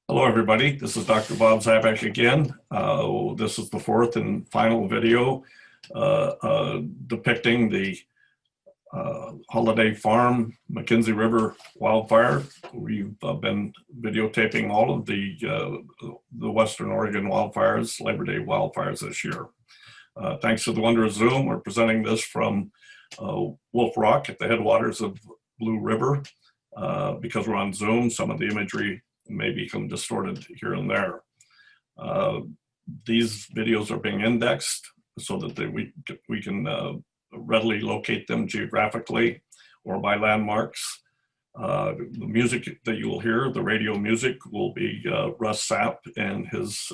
Hello, everybody. This is Dr. Bob Zabek again. This is the fourth and final video depicting the Holiday Farm McKenzie River wildfire. We've been videotaping all of the Western Oregon wildfires, Labor Day wildfires this year. Thanks to the wonder of Zoom, we're presenting this from Wolf Rock at the headwaters of Blue River. Because we're on Zoom, some of the imagery may become distorted here and there. These videos are being indexed so that we can readily locate them geographically or by landmarks. The music that you will hear, the radio music, will be Russ Sapp and his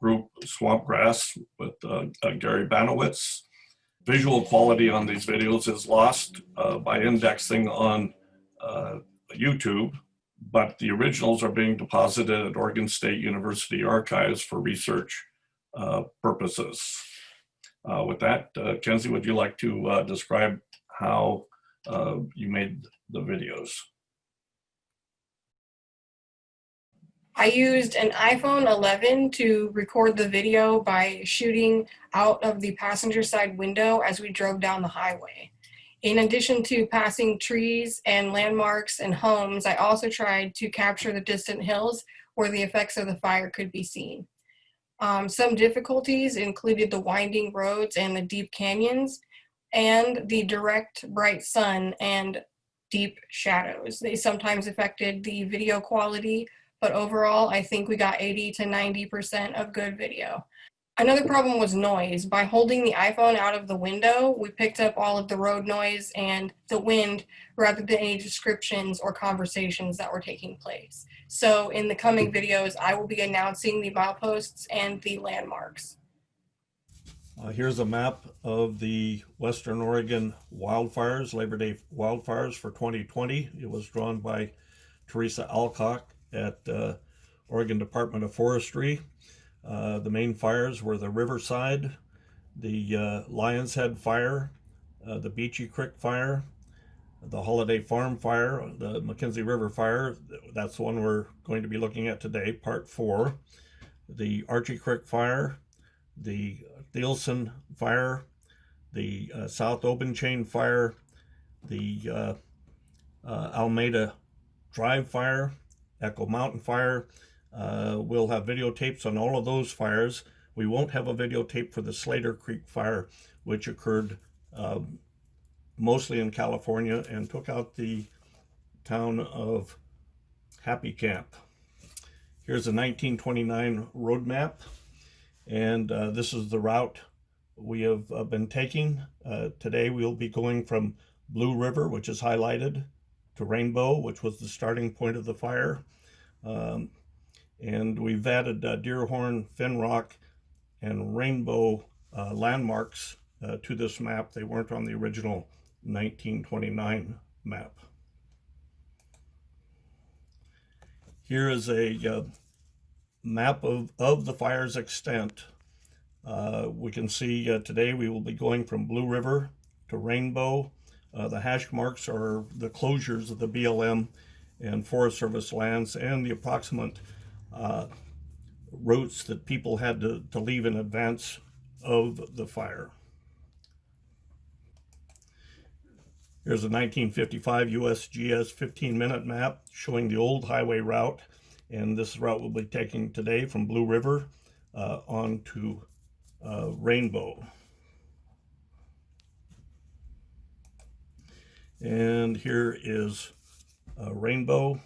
group Swampgrass with Gary Banowitz. Visual quality on these videos is lost by indexing on YouTube, but the originals are being deposited at Oregon State University archives for research purposes. With that, Kenzie, would you like to describe how you made the videos? I used an iPhone 11 to record the video by shooting out of the passenger side window as we drove down the highway. In addition to passing trees and landmarks and homes, I also tried to capture the distant hills where the effects of the fire could be seen. Some difficulties included the winding roads and the deep canyons, and the direct bright sun and deep shadows. They sometimes affected the video quality, but overall, I think we got 80 to 90% of good video. Another problem was noise. By holding the iPhone out of the window, we picked up all of the road noise and the wind rather than any descriptions or conversations that were taking place. So in the coming videos, I will be announcing the mileposts and the landmarks. Here's a map of the Western Oregon wildfires, Labor Day wildfires for 2020. It was drawn by Teresa Alcock at Oregon Department of Forestry. The main fires were the Riverside, the Lions Head fire, the Beachy Creek fire, the Holiday Farm fire, the McKenzie River fire. That's the one we're going to be looking at today, part 4. The Archie Creek fire, the Thielsen fire, the South Open Chain fire, the Almeida Drive fire, Echo Mountain fire. We'll have videotapes on all of those fires. We won't have a videotape for the Slater Creek fire, which occurred mostly in California and took out the town of Happy Camp. Here's a 1929 road map, and this is the route we have been taking. Today we'll be going from Blue River, which is highlighted, to Rainbow, which was the starting point of the fire. And we've added Deerhorn, Finrock, and Rainbow landmarks to this map. They weren't on the original 1929 map. Here is a map of the fire's extent. We can see today we will be going from Blue River to Rainbow. The hash marks are the closures of the BLM and Forest Service lands and the approximate routes that people had to leave in advance of the fire. Here's a 1955 USGS 15-minute map showing the old highway route, and this route will be taking today from Blue River on to Rainbow. And here is Rainbow,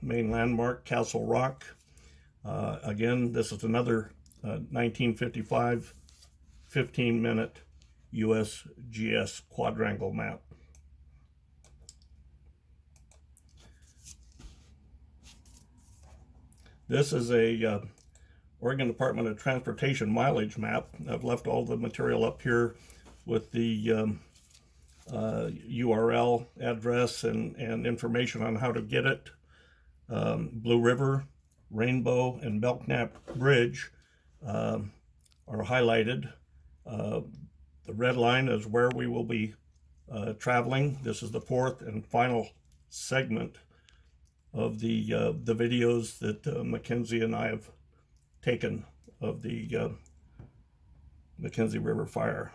main landmark, Castle Rock. Again, this is another 1955 15-minute USGS quadrangle map. This is a Oregon Department of Transportation mileage map. I've left all the material up here with the URL address and information on how to get it. Blue River, Rainbow, and Belknap Bridge are highlighted. The red line is where we will be traveling. This is the fourth and final segment of the videos that Mackenzie and I have taken of the Mackenzie River fire.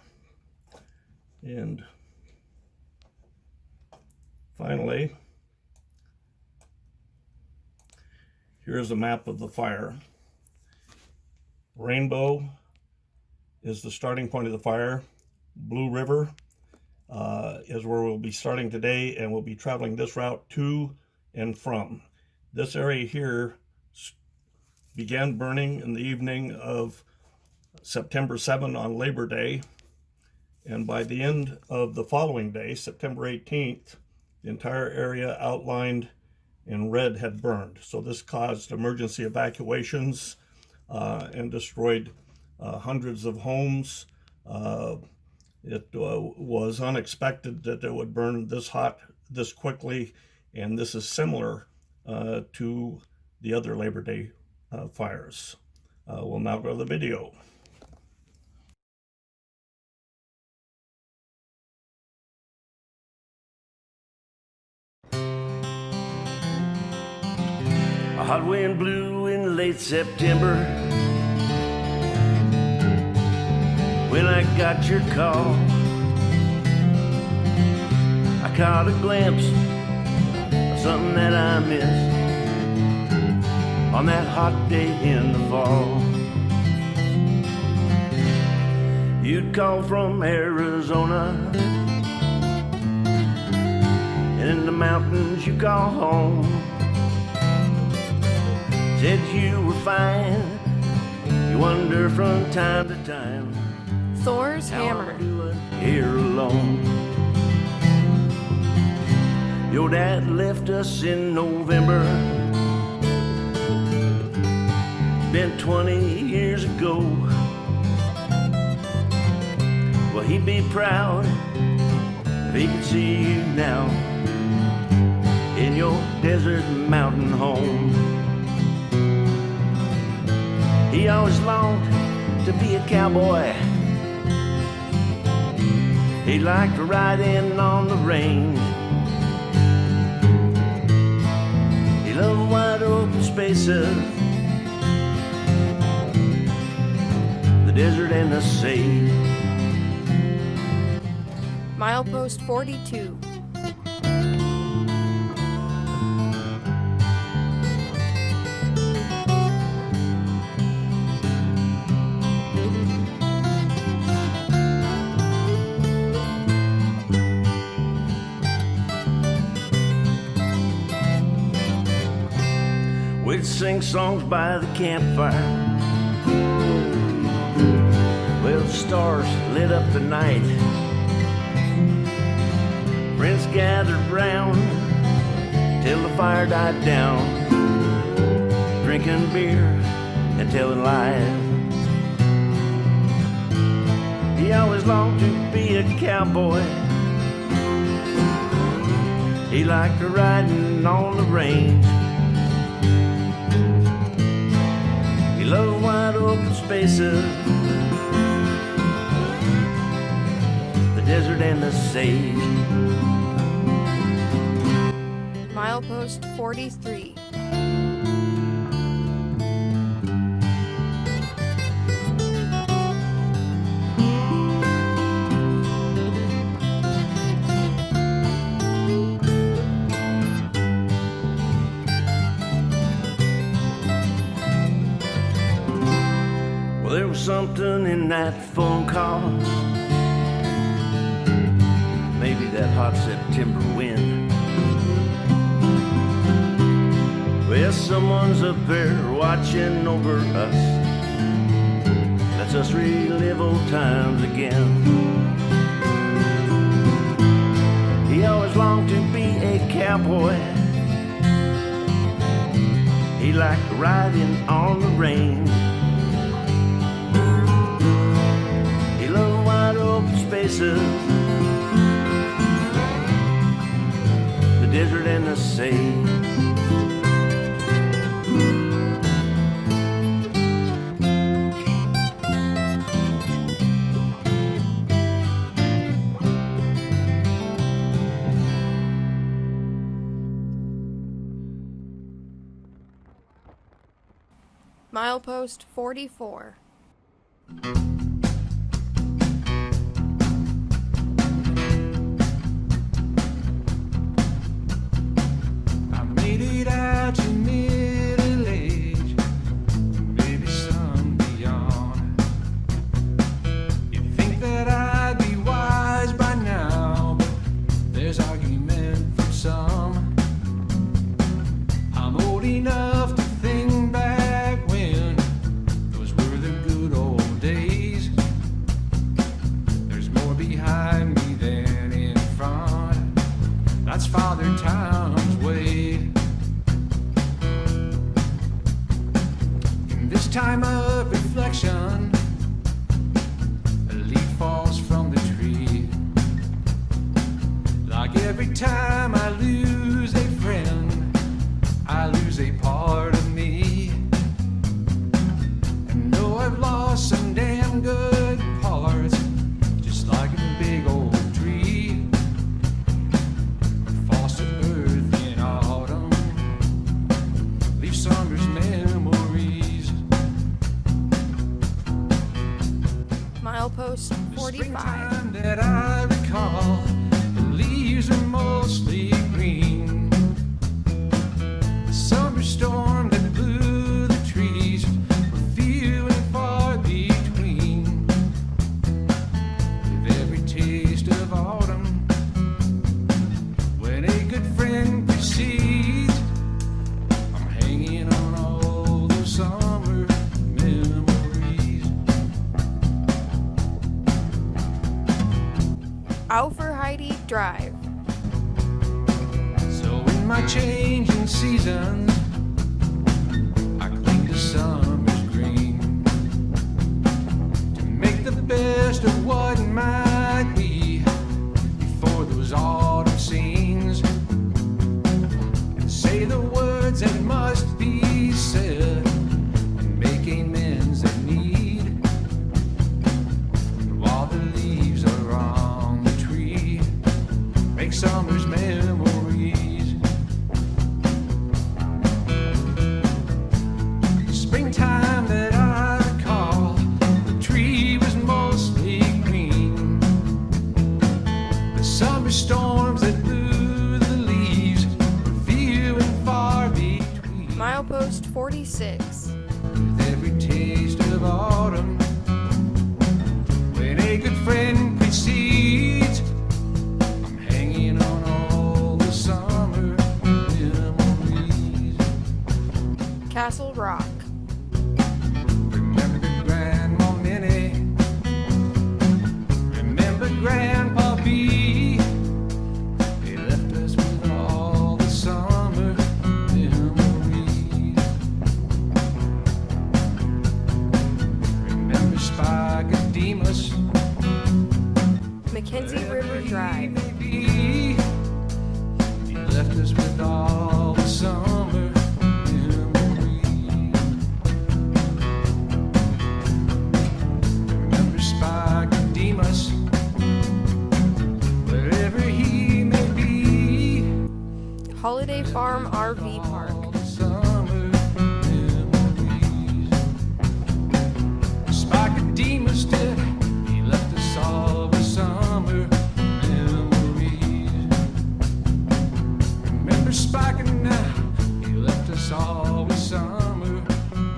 And finally, here's a map of the fire. Rainbow is the starting point of the fire. Blue River is where we'll be starting today, and we'll be traveling this route to and from. This area here began burning in the evening of September 7 on Labor Day, and by the end of the following day, September 18th, the entire area outlined in red had burned. So this caused emergency evacuations and destroyed hundreds of homes. It was unexpected that it would burn this hot, this quickly, and this is similar to the other Labor Day fires. We'll now go to the video. A hot wind blew in late September when I got your call. I caught a glimpse of something that I missed on that hot day in the fall. You'd call from Arizona, and in the mountains you call home. Said you were fine. You wonder from time to time Thor's how hammer. I'm doing here alone. Your dad left us in November. Been 20 years ago. Well, he'd be proud if he could see you now in your desert mountain home. He always longed to be a cowboy. He liked to ride in on the range. He loved wide open spaces, the desert and the sage. Milepost 42. We'd sing songs by the campfire. Well, the stars lit up the night. Friends gathered round till the fire died down, drinking beer and telling lies. He always longed to be a cowboy. He liked to riding on the range. He loved wide open spaces, the desert and the sage. Milepost 43. Well, there was something in that phone call, maybe that hot September wind. Well, someone's up there watching over us, lets us relive old times again. He always longed to be a cowboy. He liked riding on the range. He loved wide open spaces, the desert and the sage. Milepost 44. I made it out to middle age, maybe some beyond. You'd think that I'd be wise by now, but there's argument from some. I'm old enough to think back when those were the good old days. There's more behind me than in front. That's Father Time's way. In this time of reflection, a leaf falls from the tree. Like every time I lose a friend, I lose a part of me. And though I've lost some damn good parts, just like a big old tree falls to earth in autumn, leaves summer's memories. Milepost The 45. springtime that I recall, the leaves are mostly green. The summer storm that blew the trees were few and far between. With every taste of autumn, when a good friend precedes, I'm hanging on all those summer memories. Aufreheide Drive. So in my changing seasons, I cling to summer's green to make the best of what might be before those autumn scenes, and say the words that must be said and make amends that need. And while the leaves are on the tree, make summer's memories. Springtime that I recall, the tree was mostly green. The summer storms that blew the leaves were few and far between. Milepost 46. With every taste of autumn, when a good friend precedes, I'm hanging on all the summer memories. Castle Rock. Remember Grandma Minnie, remember Grandpa B. They left us with all the summer memories. Remember Spike Demas, Mackenzie River Drive. maybe. He left us with all the summer memories. Remember Spike Demas, wherever he may be. Holiday Farm RV Park. All the summer memories. Spike Demas did. He left us all with summer memories. Remember Spike now? He left us all with summer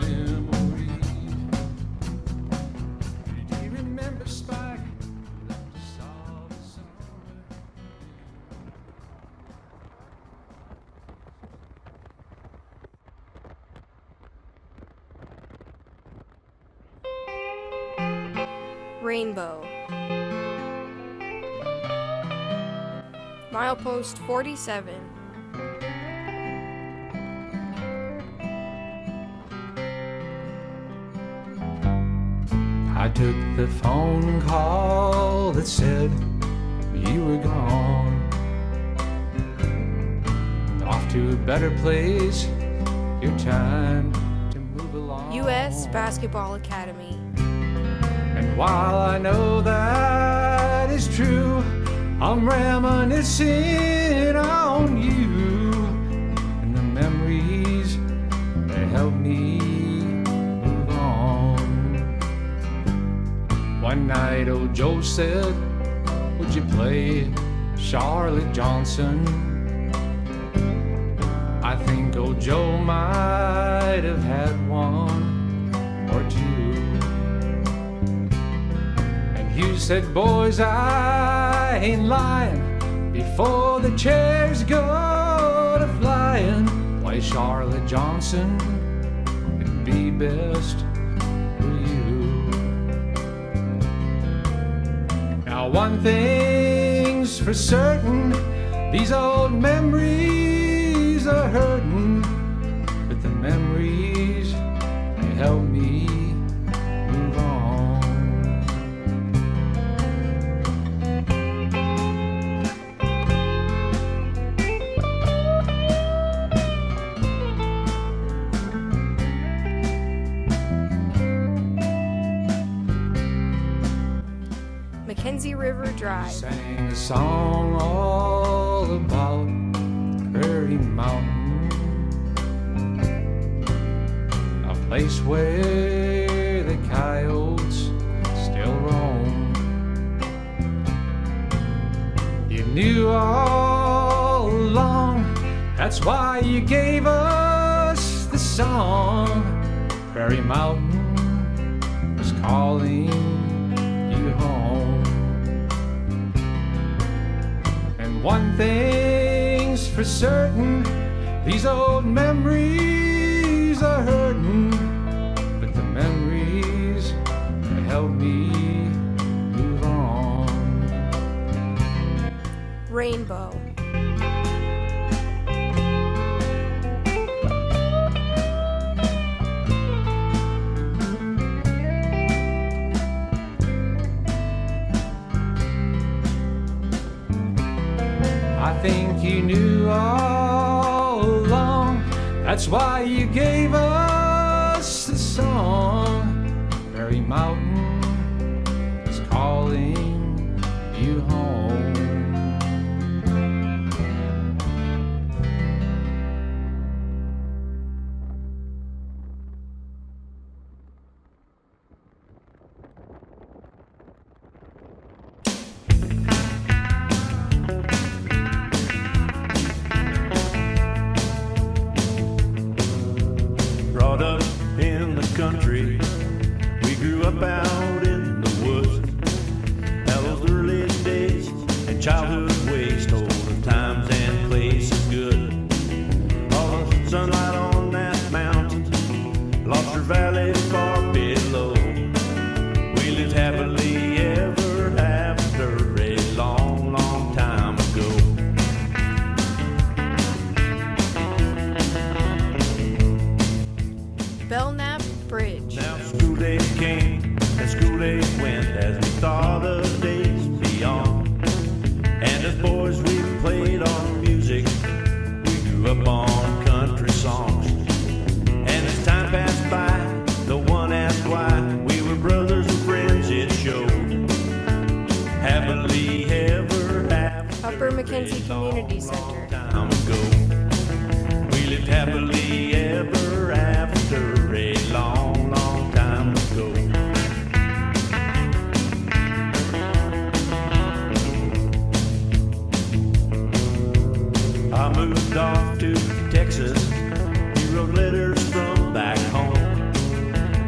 memories. Do you remember Spike? He left us all with summer. Rainbow. Milepost 47. I took the phone call that said you were gone, off to a better place, your time to move along. U.S. Basketball Academy. And while I know that is true, I'm reminiscing on you and the memories that helped me One night old Joe said, would you play Charlotte Johnson? I think old Joe might have had one or two. And Hugh said, boys, I ain't lying. Before the chairs go to flying, why Charlotte Johnson would be best for you. Now one thing's for certain, these old memories are hurting, but the memories, they help me move on. Mackenzie River Drive. Sang a song all about Prairie Mountain, a place where the coyotes still roam. You knew all along, that's why you gave us the song. Prairie Mountain was calling you home. And one thing's for certain, these old memories are hurting, but the memories help me move on. Rainbow. I think you knew all along, that's why you gave us the song. Prairie Mountain is calling you home. Brought up in the country, we grew up out in the woods. Now those early days and childhood ways told of times and places good. All the sunlight on that mountain, Lobster Valley far below. We lived happily ever after a long, long time ago. Belknap Bridge. Now school day came and school day went as we thought of days beyond. And as boys we played on music, we grew up on country songs. And as time passed by, no one asked why. We were brothers and friends, it showed. Happily ever after. Upper Mackenzie a long, Community long Center. time ago. We lived happily ever after a long, long time ago. I moved off to Texas. He wrote letters from back home.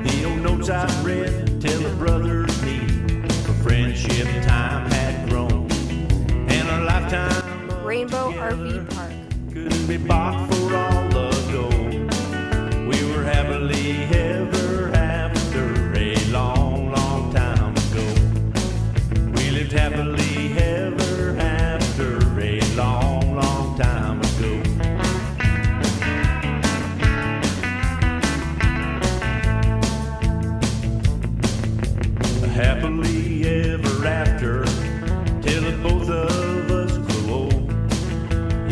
The old notes I read tell a brother's need for friendship time had grown. And a lifetime of Rainbow together RV Park. couldn't be bought for all the gold. We were happily ever after a long, long time ago. We lived happily ever after a long, long time ago. Happily ever after till the both of us grew old.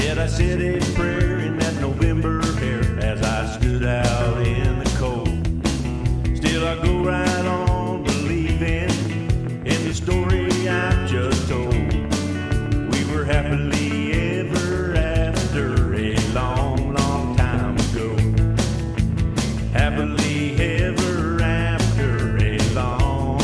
Yet I said a prayer in that November air as I stood out in the cold. Still I go right on believing in the story I just told. We were happily ever after a long, long time ago. Happily ever after a long,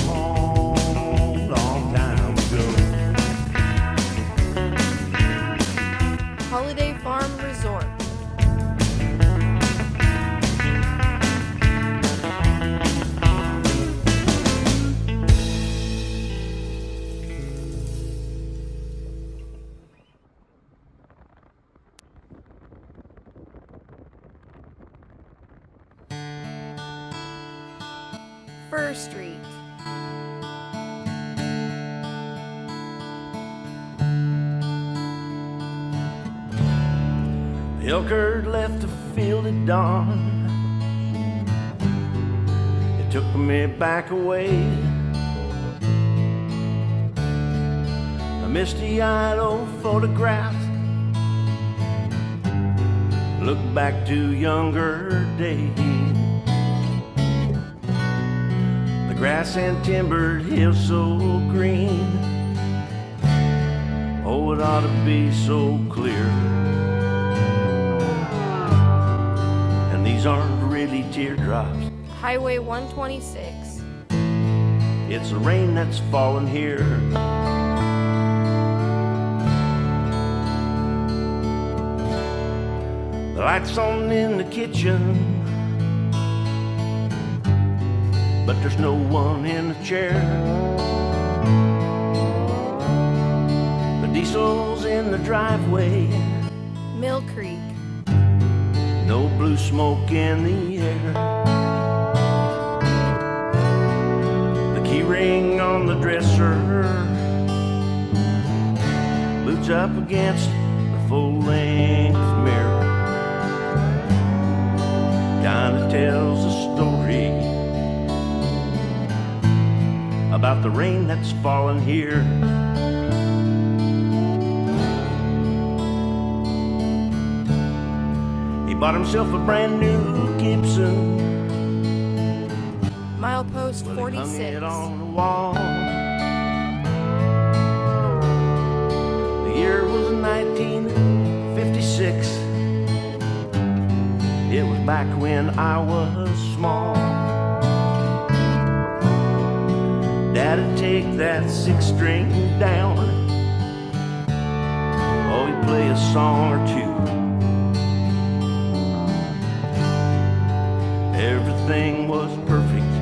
River Street. The elk herd left the field at dawn. It took me back away. A misty-eyed old photograph. Look back to younger days. The grass and timbered hills so green. Oh, it ought to be so clear. And these aren't really teardrops. Highway 126. It's the rain that's falling here. The lights on in the kitchen, but there's no one in the chair. The diesel's in the driveway, Mill Creek. no blue smoke in the air. The key ring on the dresser, boots up against the full-length mirror. Kinda tells a story about the rain that's fallen here. He bought himself a brand new Gibson. Milepost Well, he hung 46. it on the wall. The year was 1956. It was back when I was small. Dad'd take that 6-string down. Oh, he'd play a song or two. Everything was perfect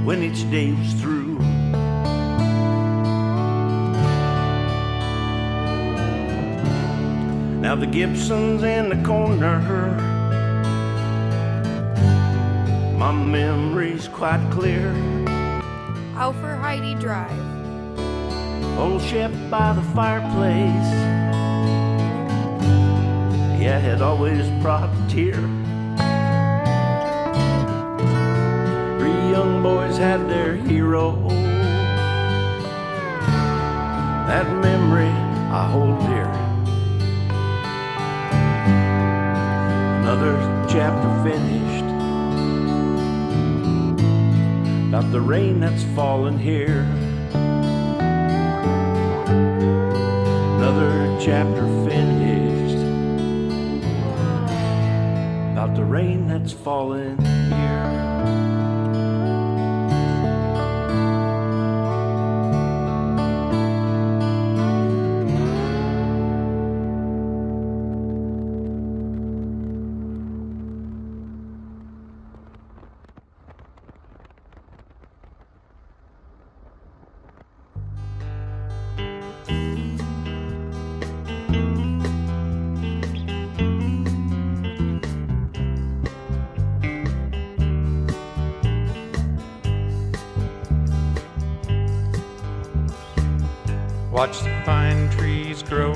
when each day was through. Now the Gibson's in the corner. My memory's quite clear. Alfer Heidi Drive. Old Shep by the fireplace. Yeah, had always brought a tear. 3 young boys had their hero. That memory I hold dear. Another chapter finished. About the rain that's fallen here. Another chapter finished. About the rain that's fallen here. Watch the pine trees grow,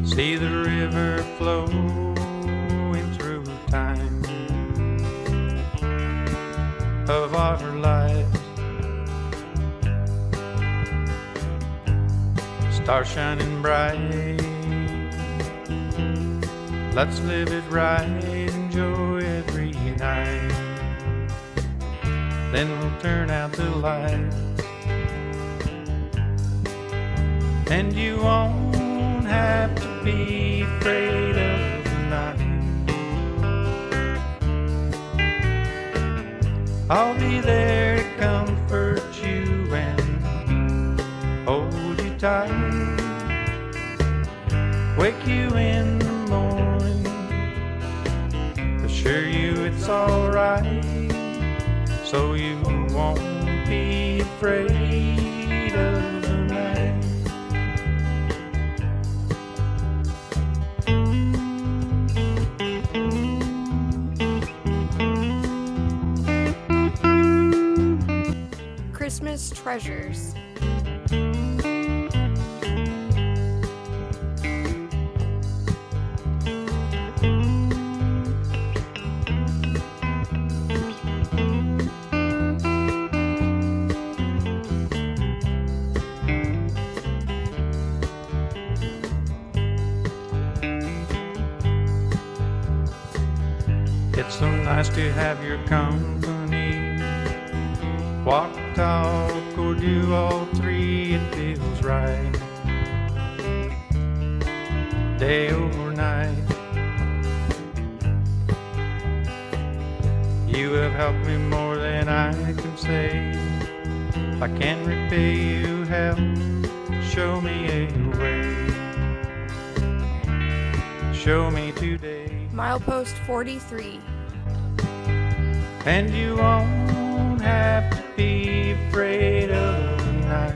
see the river flowing through time of our lives. Stars shining bright, let's live it right, enjoy every night. Then we'll turn out the light. And you won't have to be afraid of the night. I'll be there to comfort you and hold you tight. Wake you in the morning, assure you it's alright, so you won't be afraid of the night. Christmas treasures. It's so nice to have your company. Walk, talk, or do all three, it feels right. Day or night. You have helped me more than I can say. If I can't repay you, help, show me a way. Show me today. Milepost 43. And you won't have to be afraid of the night.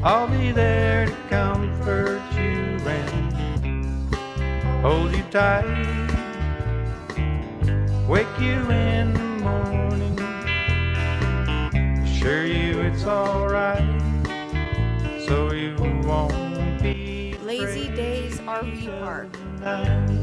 I'll be there to comfort you and hold you tight. Wake you in the morning, assure you it's alright, so you won't be Lazy afraid Days RV Park. of the night.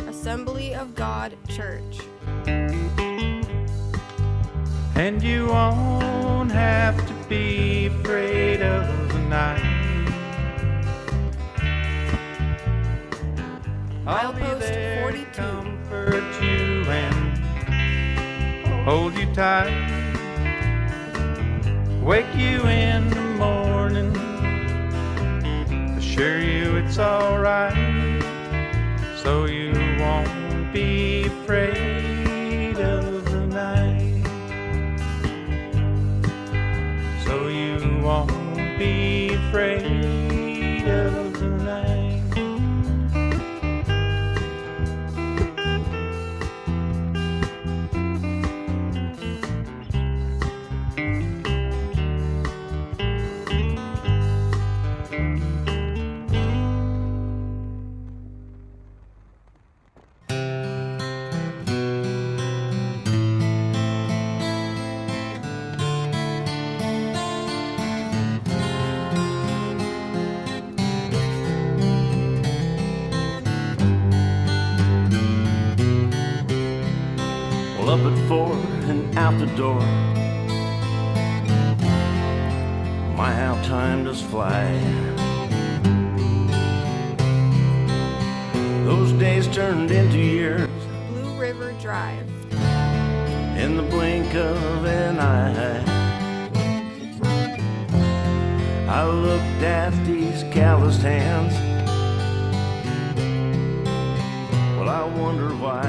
Assembly of God Church. And you won't have to be afraid of the night. I'll be Milepost there 42. to comfort you and hold you tight. Wake you in the morning, assure you it's alright, so you won't be afraid of the night. So you won't be afraid of the night. Well, up at 4 and out the door. My, how time does fly. Those days turned into years Blue River Drive. in the blink of an eye. I looked at these calloused hands. Well, I wonder why.